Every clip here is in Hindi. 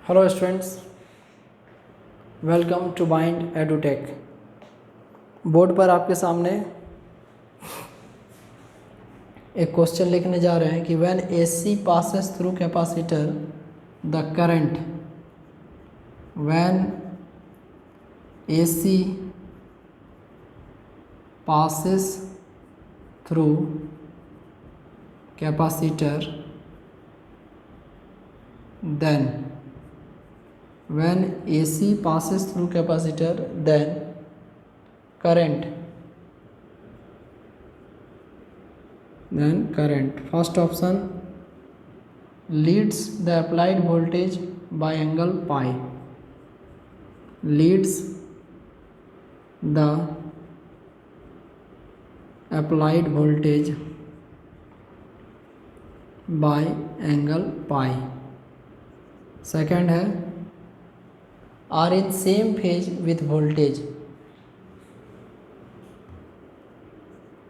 Hello students, welcome to Bind Edutech. Board पर आपके सामने एक क्वेश्चन लिखने जा रहे हैं कि when AC passes through capacitor the current, when AC passes through capacitor, then when AC passes through capacitor, then current first option leads the applied voltage by angle pi, leads the applied voltage by angle pi. Second है are in same phase with voltage,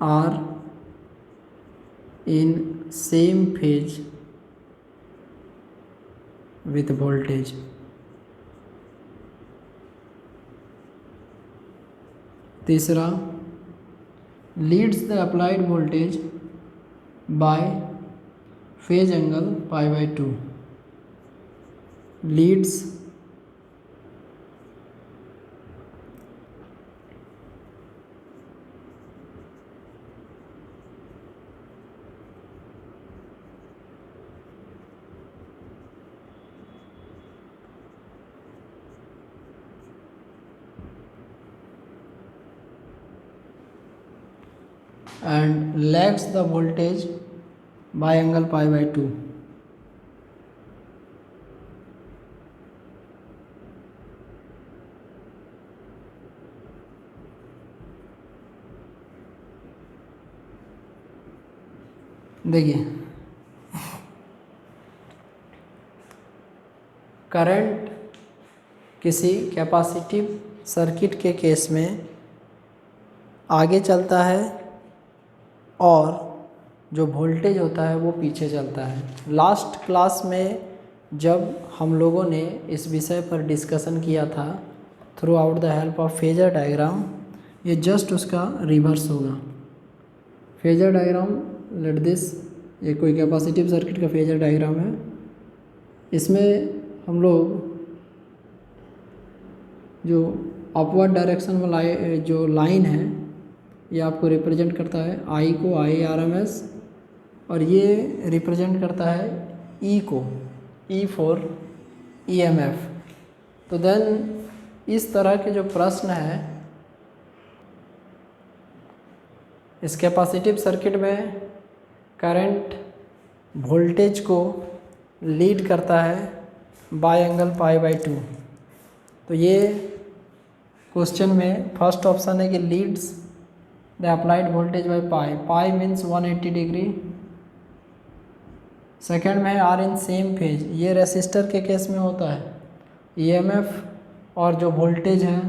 are in same phase with voltage. तीसरा leads the applied voltage by phase angle pi by 2, leads and lags the voltage by angle pi by 2. देखिए, करंट किसी कैपेसिटिव सर्किट के केस में आगे चलता है और जो वोल्टेज होता है वो पीछे चलता है। लास्ट क्लास में जब हम लोगों ने इस विषय पर डिस्कशन किया था through out the help of phasor diagram, ये जस्ट उसका रिवर्स होगा। फेजर डायग्राम लेट दिस, ये कोई कैपेसिटिव सर्किट का फेजर डायग्राम है। इसमें हम लोग जो अपवर्ड डायरेक्शन में जो लाइन है ये आपको रिप्रेजेंट करता है आई को, आई आर एम एस, और ये रिप्रेजेंट करता है ई को, E for E M F. तो देन इस तरह के जो प्रश्न है इस कैपेसिटिव सर्किट में करंट वोल्टेज को लीड करता है बाय एंगल पाई बाय 2। तो ये क्वेश्चन में फर्स्ट ऑप्शन है कि leads the applied voltage by pi, pi means 180 degree. Second में है आर इन सेम फेज, ये रेसिस्टर के केस में होता है। ईएमएफ और जो वोल्टेज है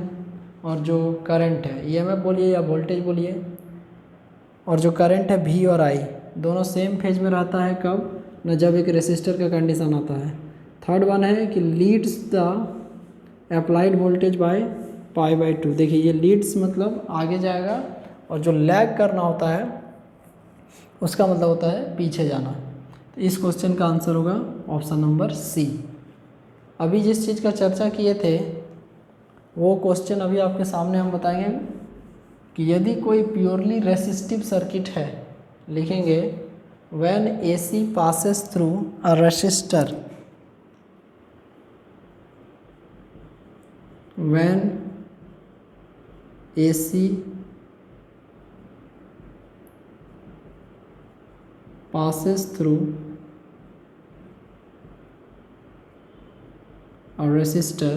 और जो करंट है, ईएमएफ बोलिए या वोल्टेज बोलिए, और जो करंट है वी और आई दोनों सेम फेज में रहता है। कब? न जब एक रेसिस्टर का कंडीशन आता है। थर्ड वन है कि leads the applied voltage by pi by 2। देखिए, ये लीड्स मतलब आगे जाएगा और जो लैग करना होता है उसका मतलब होता है पीछे जाना। तो इस क्वेश्चन का आंसर होगा ऑप्शन नंबर सी। अभी जिस चीज़ का चर्चा किए थे वो क्वेश्चन अभी आपके सामने हम बताएंगे कि यदि कोई प्योरली रेसिस्टिव सर्किट है, लिखेंगे when AC passes through a resistor, when AC passes through a resistor,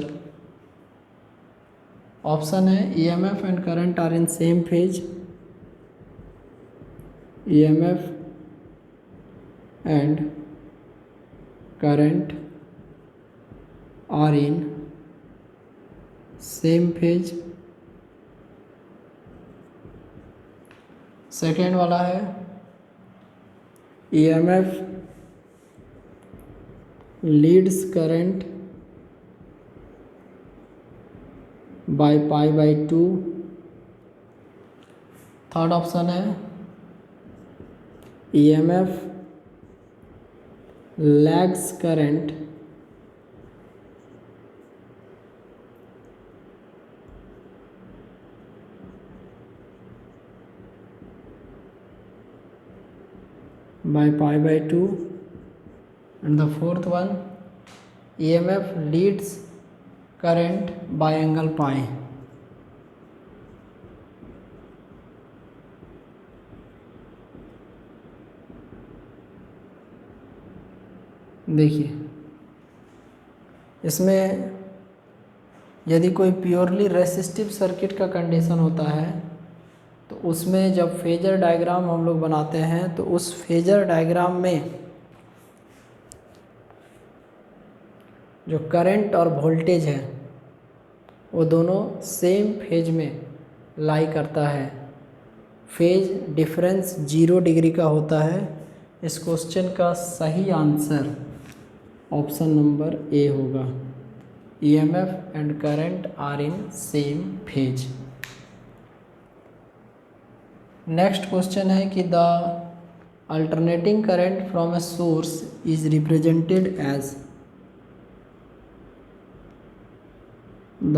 option है EMF and current are in same phase, EMF and current are in same phase। Second वाला है EMF leads current by pi by 2। Third option है EMF lags current by pi by 2, and the fourth one EMF leads current by angle pi। देखिए इसमें यदि कोई प्योरली रेसिस्टिव सर्किट का कंडीशन होता है तो उसमें जब फेजर डायग्राम हम लोग बनाते हैं तो उस फेजर डायग्राम में जो करंट और वोल्टेज है वो दोनों सेम फेज में लाई करता है। फेज डिफरेंस 0 डिग्री का होता है। इस क्वेश्चन का सही आंसर ऑप्शन नंबर ए होगा। EMF and current are in same phase. Next question है कि the alternating current from a source is represented as the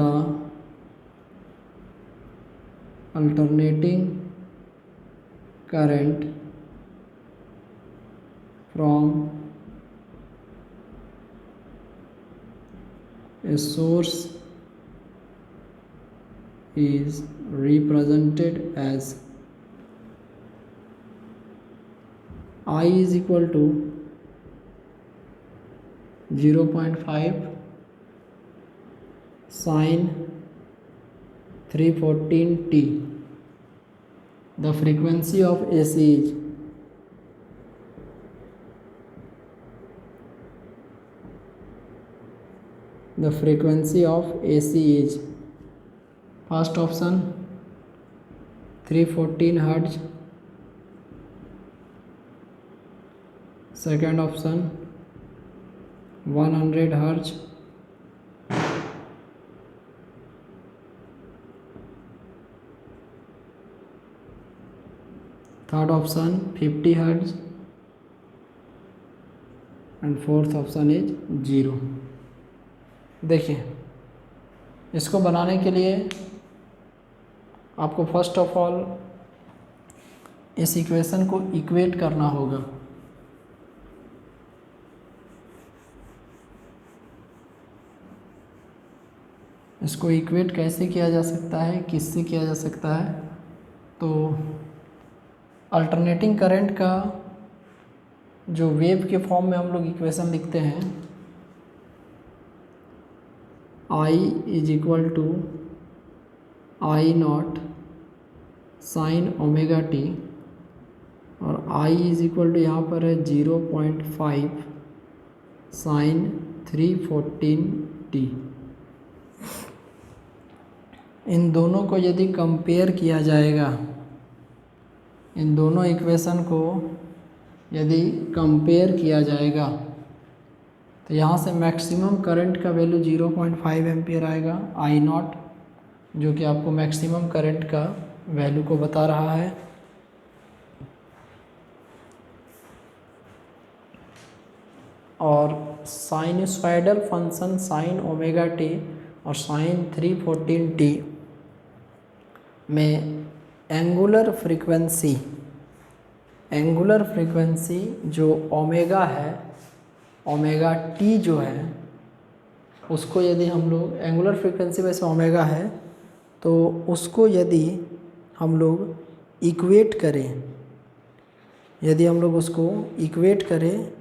alternating current from a source is represented as I is equal to 0.5 sin 314t। The frequency of AC is first option 314 Hz, second option 100 Hz, third option 50 Hz, and fourth option is 0। देखिए इसको बनाने के लिए आपको फर्स्ट ऑफ ऑल इस इक्वेशन को इक्वेट करना होगा। इसको इक्वेट कैसे किया जा सकता है, किससे किया जा सकता है? तो अल्टरनेटिंग करंट का जो वेव के फॉर्म में हम लोग इक्वेशन लिखते हैं, I is equal to I naught sine omega t, और I इज इक्वल टू यहाँ पर है 0.5 साइन 314t। इन दोनों को यदि कंपेयर किया जाएगा, इन दोनों इक्वेशन को यदि कंपेयर किया जाएगा तो यहाँ से मैक्सिमम करंट का वैल्यू 0.5 एम्पियर आएगा, आई नॉट, जो कि आपको मैक्सिमम करंट का वैल्यू को बता रहा है। और sinusoidal function sine omega t और साइन 314t में एंगुलर फ्रीक्वेंसी जो ओमेगा है, ओमेगा टी जो है, उसको यदि हम लोग, एंगुलर फ्रीक्वेंसी वैसे ओमेगा है, तो उसको यदि हम लोग इक्वेट करें, यदि हम लोग उसको इक्वेट करें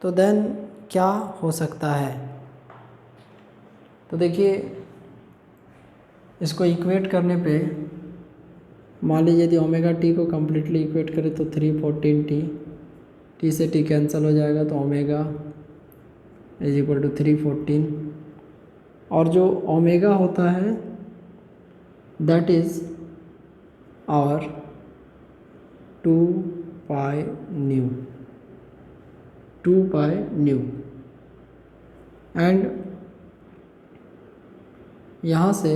तो देन क्या हो सकता है? तो देखिए इसको इक्वेट करने पे मान लीजिए यदि ओमेगा टी को कम्प्लीटली इक्वेट करें तो 314t, टी से टी कैंसिल हो जाएगा तो ओमेगा इज इक्वल टू 314, और जो ओमेगा होता है दैट इज और 2 पाई न्यू। एंड यहाँ से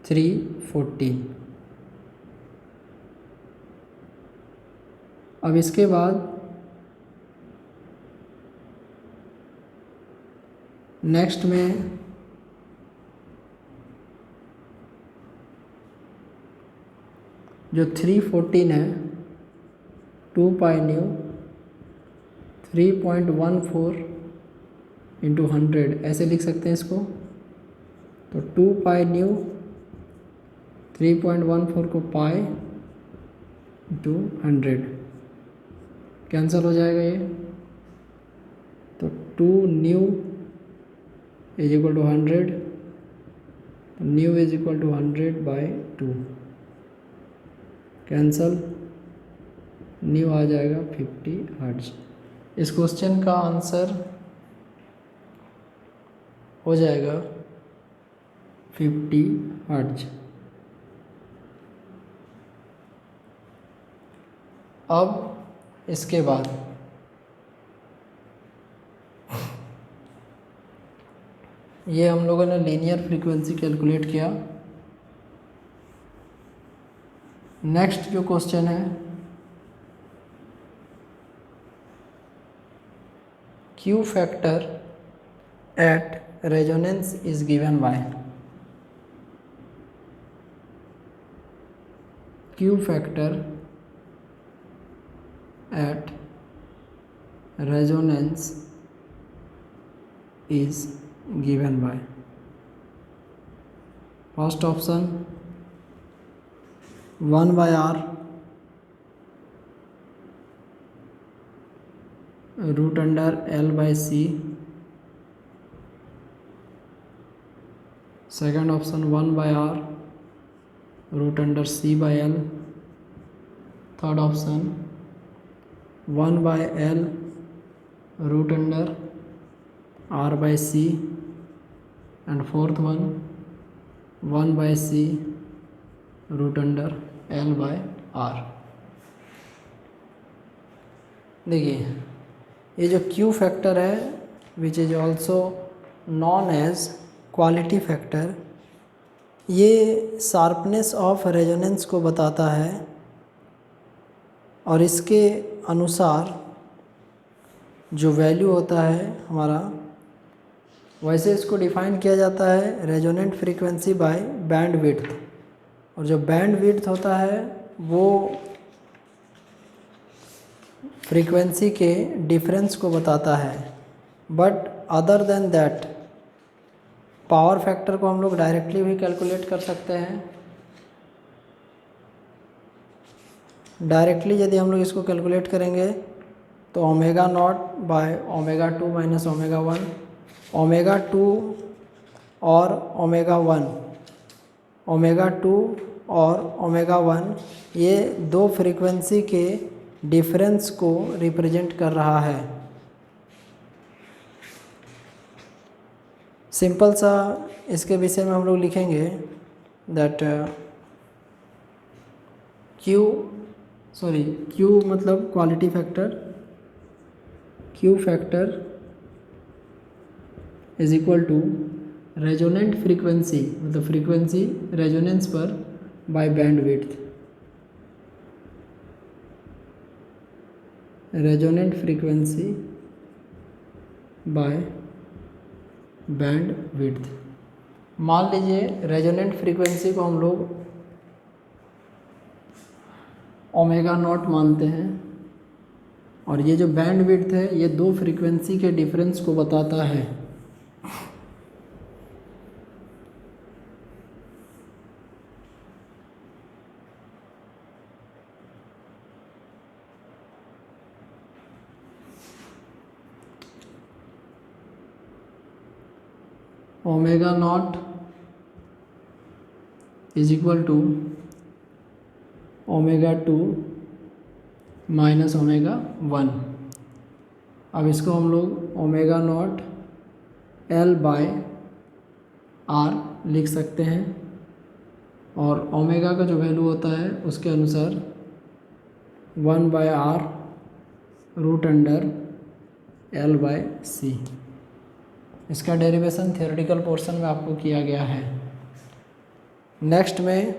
314। अब इसके बाद नेक्स्ट में जो 314 है 2 पाई न्यू 3.14 इंटू 100 ऐसे लिख सकते हैं इसको। तो 2 पाई न्यू 3.14 को पाई इंटू 100 कैंसिल हो जाएगा ये। तो 2 nu is equal to 100, nu is equal to 100/2 cancel, nu आ जाएगा 50 हर्ट्ज। इस क्वेश्चन का आंसर हो जाएगा 50 हर्ट्ज। अब इसके बाद ये हम लोगों ने लीनियर फ्रीक्वेंसी कैलकुलेट किया। नेक्स्ट जो क्वेश्चन है Q factor at resonance is given by Q factor at resonance is given by first option 1/R root under L/C, second option 1/R root under C/L, third option 1/L root under R/C and fourth one 1/C root under L/R। देखिए ये जो Q फैक्टर है which is also known as quality factor, ये शार्पनेस ऑफ रेजोनेंस को बताता है और इसके अनुसार जो वैल्यू होता है हमारा, वैसे इसको डिफाइन किया जाता है resonant frequency by bandwidth. और जो बैंड विड्थ होता है वो फ्रीक्वेंसी के डिफरेंस को बताता है। But other than that power factor को हम लोग डायरेक्टली भी कैलकुलेट कर सकते हैं। डायरेक्टली यदि हम लोग इसको कैलकुलेट करेंगे तो omega naught by omega 2 minus omega 1, omega 2 और ओमेगा 1, ओमेगा 2 और ओमेगा 1 ये दो फ्रीक्वेंसी के डिफरेंस को रिप्रेजेंट कर रहा है। सिंपल सा इसके विषय में हम लोग लिखेंगे दैट Q मतलब quality factor, Q factor is equal to resonant frequency मतलब फ्रीक्वेंसी रेजोनेंस पर by bandwidth, resonant frequency by bandwidth. मान लीजिए रेजोनेंट फ्रीक्वेंसी को हम लोग ओमेगा नॉट मानते हैं और ये जो बैंड विड्थ है ये दो फ्रीक्वेंसी के डिफरेंस को बताता है। Omega naught is equal to omega 2 minus omega 1। अब इसको हम लोग ओमेगा नॉट L/R लिख सकते हैं और ओमेगा का जो वैल्यू होता है उसके अनुसार 1/R रूट अंडर L/C। इसका डेरिवेशन थियोरेटिकल पोर्शन में आपको किया गया है। नेक्स्ट में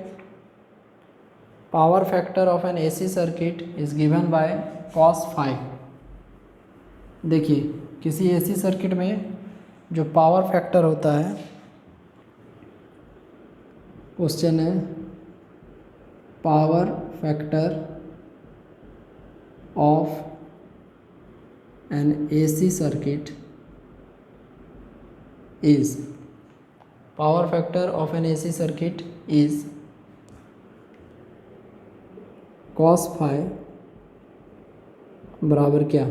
power factor of an AC circuit is given by cos phi. देखिए किसी एसी सर्किट में जो पावर फैक्टर होता है, क्वेश्चन है power factor of an AC circuit is, power factor of an AC circuit is cos phi बराबर क्या।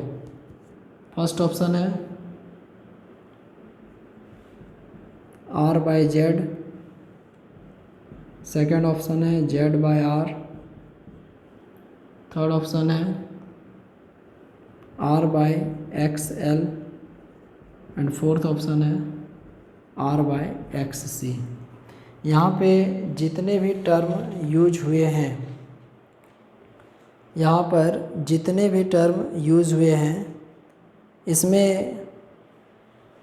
फर्स्ट ऑप्शन है R by Z, second option है Z by R, third option है R by XL and fourth option है R बाय XC। यहाँ पे जितने भी टर्म यूज हुए हैं, यहाँ पर जितने भी टर्म यूज हुए हैं, इसमें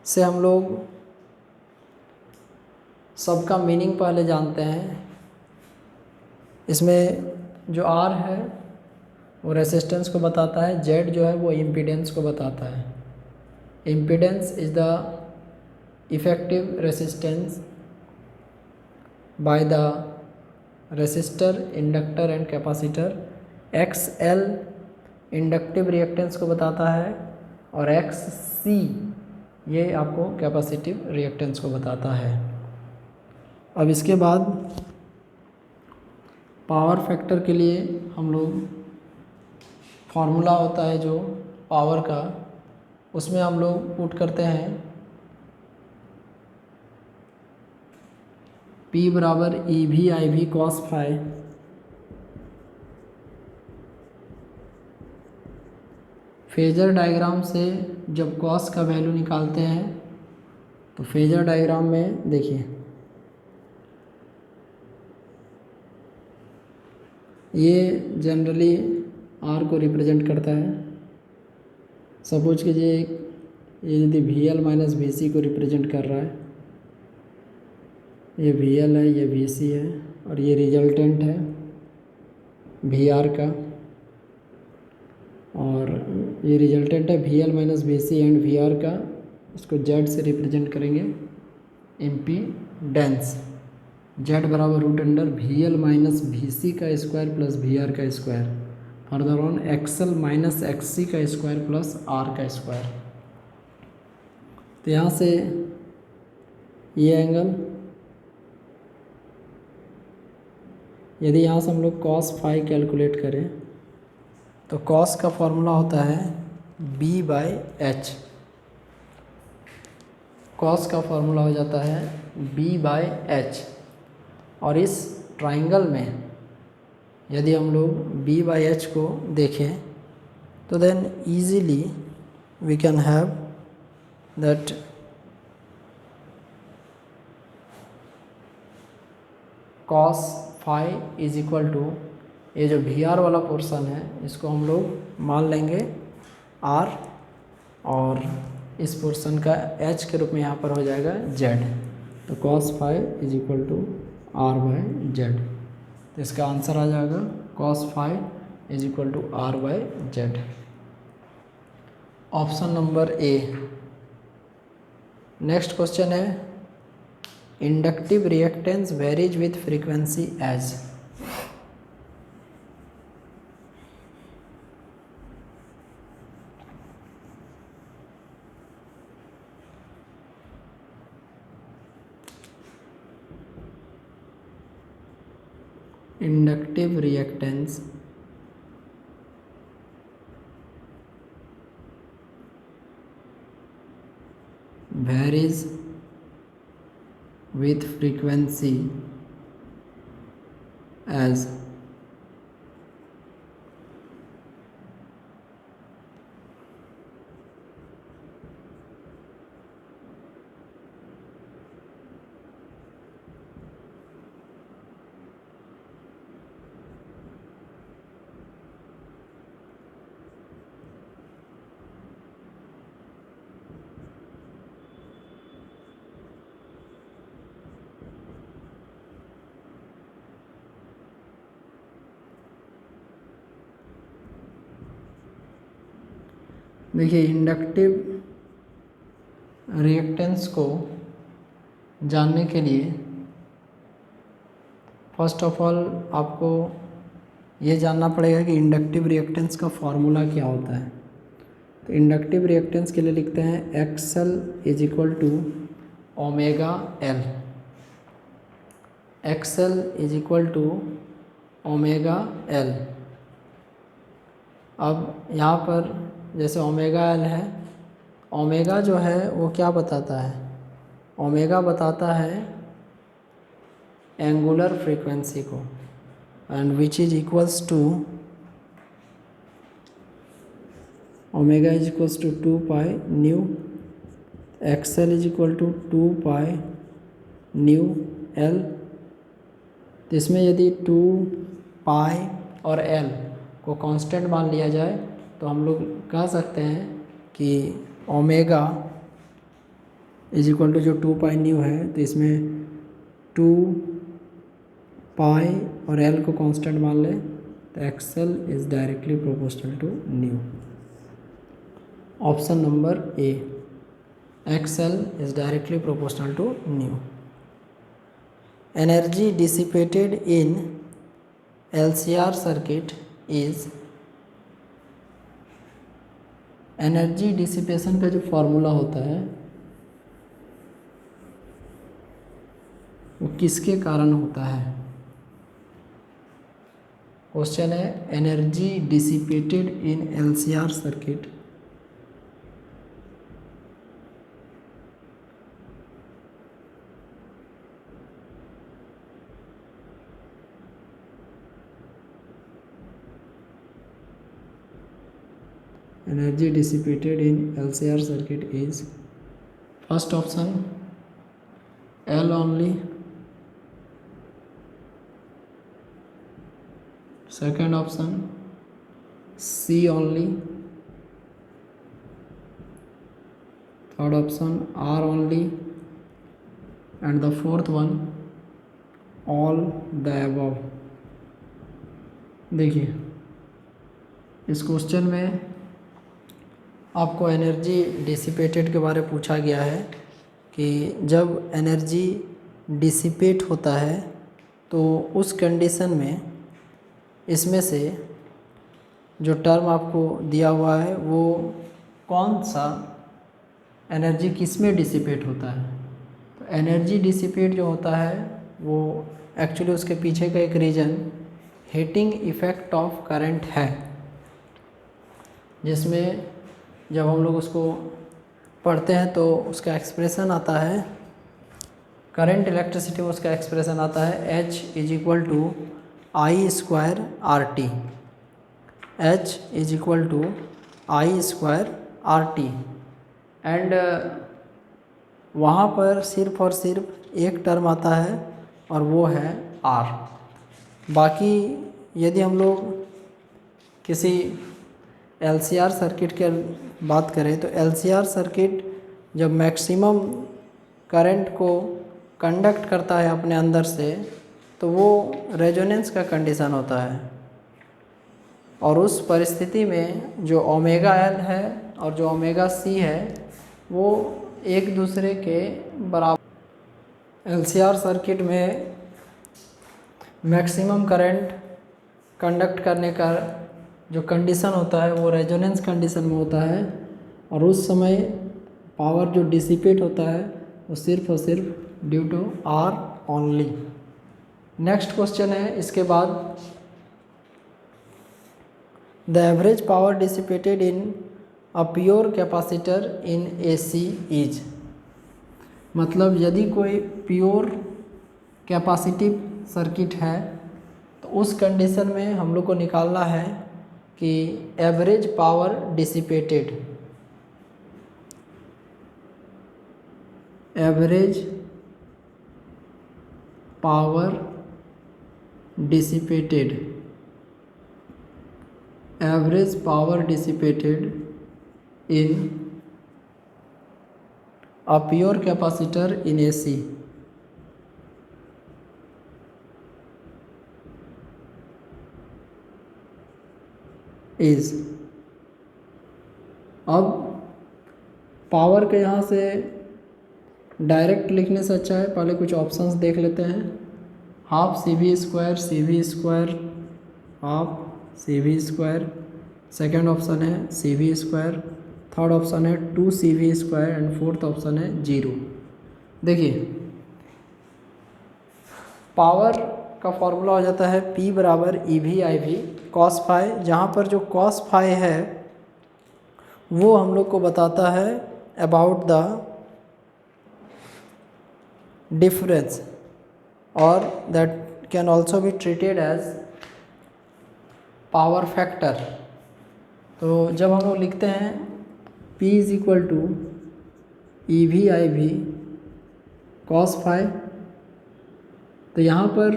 से हम लोग सबका मीनिंग पहले जानते हैं। इसमें जो R है वो रेसिस्टेंस को बताता है, Z जो है वो इम्पीडेंस को बताता है। Impedance is the effective resistance by the resistor, inductor and capacitor. XL inductive reactance को बताता है और XC ये आपको कैपेसिटिव रिएक्टेंस को बताता है। अब इसके बाद पावर फैक्टर के लिए हम लोग फार्मूला होता है जो पावर का, उसमें हम लोग पुट करते हैं P बराबर EV/IV cos phi. Phasor diagram से जब cos का वैल्यू निकालते हैं तो फेजर डायग्राम में देखिए ये जनरली R को रिप्रेजेंट करता है। सपोज कीजिए ये यदि VL माइनस VC को रिप्रेजेंट कर रहा है, ये VL है, ये VC है और ये रिजल्टेंट है VR का, और ये रिजल्टेंट है VL minus VC and VR का। इसको Z से रिप्रेजेंट करेंगे इम्पीडेंस। Z बराबर root under VL minus VC का स्क्वायर प्लस VR का square, further on XL minus XC का स्क्वायर प्लस R का स्क्वायर। तो यहाँ से ये एंगल, यदि यहाँ से हम लोग cos फाई कैलकुलेट करें तो cos का फॉर्मूला होता है B/H। cos का फॉर्मूला हो जाता है B/H। और इस ट्राइंगल में यदि हम लोग B/H को देखें तो then easily we can have that cos phi is equal to, ये जो VR वाला पोर्शन है इसको हम लोग मान लेंगे R, और इस पोर्शन का H के रूप में यहाँ पर हो जाएगा Z। तो cos phi is equal to R/Z। तो इसका आंसर आ जाएगा cos phi is equal to R/Z। Option number A। Next question है inductive reactance varies with frequency as. Inductive reactance varies with frequency as देखिए इंडक्टिव रिएक्टेंस को जानने के लिए फर्स्ट ऑफ ऑल आपको ये जानना पड़ेगा कि इंडक्टिव रिएक्टेंस का फॉर्मूला क्या होता है। तो इंडक्टिव रिएक्टेंस के लिए लिखते हैं XL is equal to omega L. XL is equal to omega L. अब यहाँ पर जैसे ओमेगा एल है, ओमेगा जो है वो क्या बताता है, ओमेगा बताता है एंगुलर फ्रीक्वेंसी को, and which is equals to omega is equals to 2 pi nu, XL is equal to 2 pi nu L. तो इसमें यदि 2 पाई और एल को कांस्टेंट मान लिया जाए तो हम लोग कह सकते हैं कि ओमेगा इज इक्वल टू जो 2 पाई न्यू है, तो इसमें 2 पाई और एल को कांस्टेंट मान लें तो XL is directly proportional to nu. Option number A, XL is directly proportional to nu. Energy dissipated in LCR circuit is, energy dissipation का जो फॉर्मूला होता है वो किसके कारण होता है। क्वेश्चन है energy dissipated in LCR circuit energy dissipated in LCR circuit is, first option L only, second option C only, third option R only, and the fourth one all the above। देखिए इस क्वेश्चन में आपको एनर्जी डिसिपेटेड के बारे में पूछा गया है कि जब एनर्जी डिसिपेट होता है तो उस कंडीशन में इसमें से जो टर्म आपको दिया हुआ है वो कौन सा एनर्जी किस में डिसिपेट होता है। तो एनर्जी डिसिपेट जो होता है वो एक्चुअली उसके पीछे का एक reason heating effect of current है, जिसमें जब हम लोग उसको पढ़ते हैं तो उसका एक्सप्रेशन आता है, करंट इलेक्ट्रिसिटी में उसका एक्सप्रेशन आता है H is equal to I square R t, H is equal to I square R t. And वहाँ पर सिर्फ और सिर्फ एक टर्म आता है और वो है R। बाकी यदि हम लोग किसी LCR सर्किट के बात करें तो LCR सर्किट जब मैक्सिमम करंट को कंडक्ट करता है अपने अंदर से तो वो रेजोनेंस का कंडीशन होता है, और उस परिस्थिति में जो ओमेगा एल है और जो ओमेगा सी है वो एक दूसरे के बराबर। LCR सर्किट में मैक्सिमम करंट कंडक्ट करने का जो कंडीशन होता है वो रेजोनेंस कंडीशन में होता है, और उस समय पावर जो डिसिपेट होता है वो सिर्फ और सिर्फ due to R only. Next question है इसके बाद, the average power dissipated in a pure capacitor in AC is, मतलब यदि कोई प्योर कैपेसिटिव सर्किट है तो उस कंडीशन में हम लोग को निकालना है कि average power dissipated, average power dissipated, average power dissipated in a pure capacitor in AC is, अब पावर के यहाँ से डायरेक्ट लिखने से अच्छा है पहले कुछ ऑप्शंस देख लेते हैं। Half C V square, half C V square, second option है C V square, third option है 2CV² एंड फोर्थ ऑप्शन है 0। देखिए पावर का फॉर्मूला हो जाता है P बराबर EV/IV cos फाई, जहाँ पर जो cos फाई है वो हम लोग को बताता है अबाउट द डिफरेंस और that can also be treated as power factor. तो जब हम लोग लिखते हैं P is equal to EV/IV cos phi, तो यहाँ पर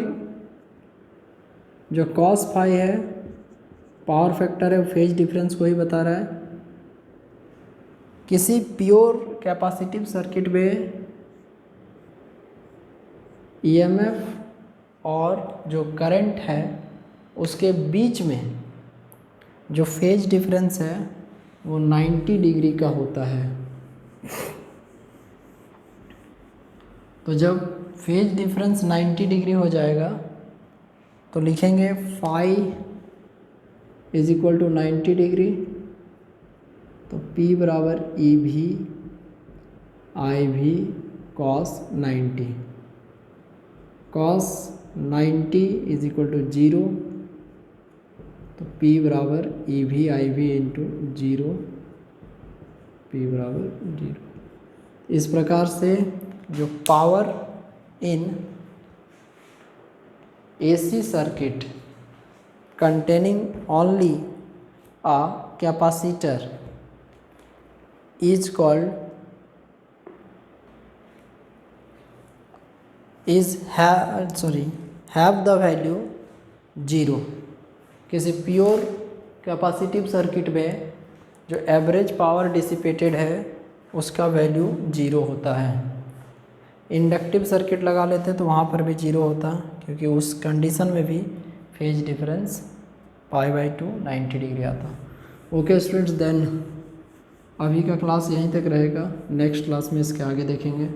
जो cos फाई है पावर फैक्टर है, फेज डिफरेंस को ही बता रहा है। किसी प्योर कैपेसिटिव सर्किट में EMF और जो करंट है उसके बीच में जो फेज डिफरेंस है वो 90 डिग्री का होता है। तो जब फेज डिफरेंस 90 डिग्री हो जाएगा तो लिखेंगे phi is equal to 90 degree, तो P बराबर EV/IV cos 90, cos 90 is equal to 0, तो P बराबर EV/IV इंटू 0, P बराबर 0। इस प्रकार से जो power in AC circuit containing only a capacitor is called have the value 0। किसी प्योर कैपेसिटिव सर्किट में जो एवरेज पावर डिसिपेटेड है उसका वैल्यू 0 होता है। इंडक्टिव सर्किट लगा लेते तो वहाँ पर भी 0 होता, क्योंकि उस कंडीशन में भी फेज डिफरेंस π/2 90 डिग्री आता। ओके स्टूडेंट्स, देन अभी का क्लास यहीं तक रहेगा, नेक्स्ट क्लास में इसके आगे देखेंगे।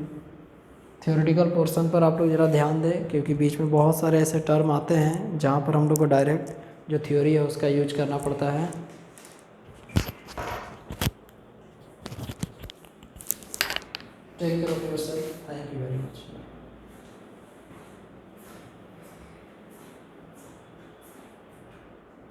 थ्योरेटिकल पोर्शन पर आप लोग ज़रा ध्यान दें, क्योंकि बीच में बहुत सारे ऐसे टर्म आते हैं जहाँ पर हम लोग को डायरेक्ट जो थ्योरी है उसका यूज करना पड़ता है। Take care of yourself, thank you very much.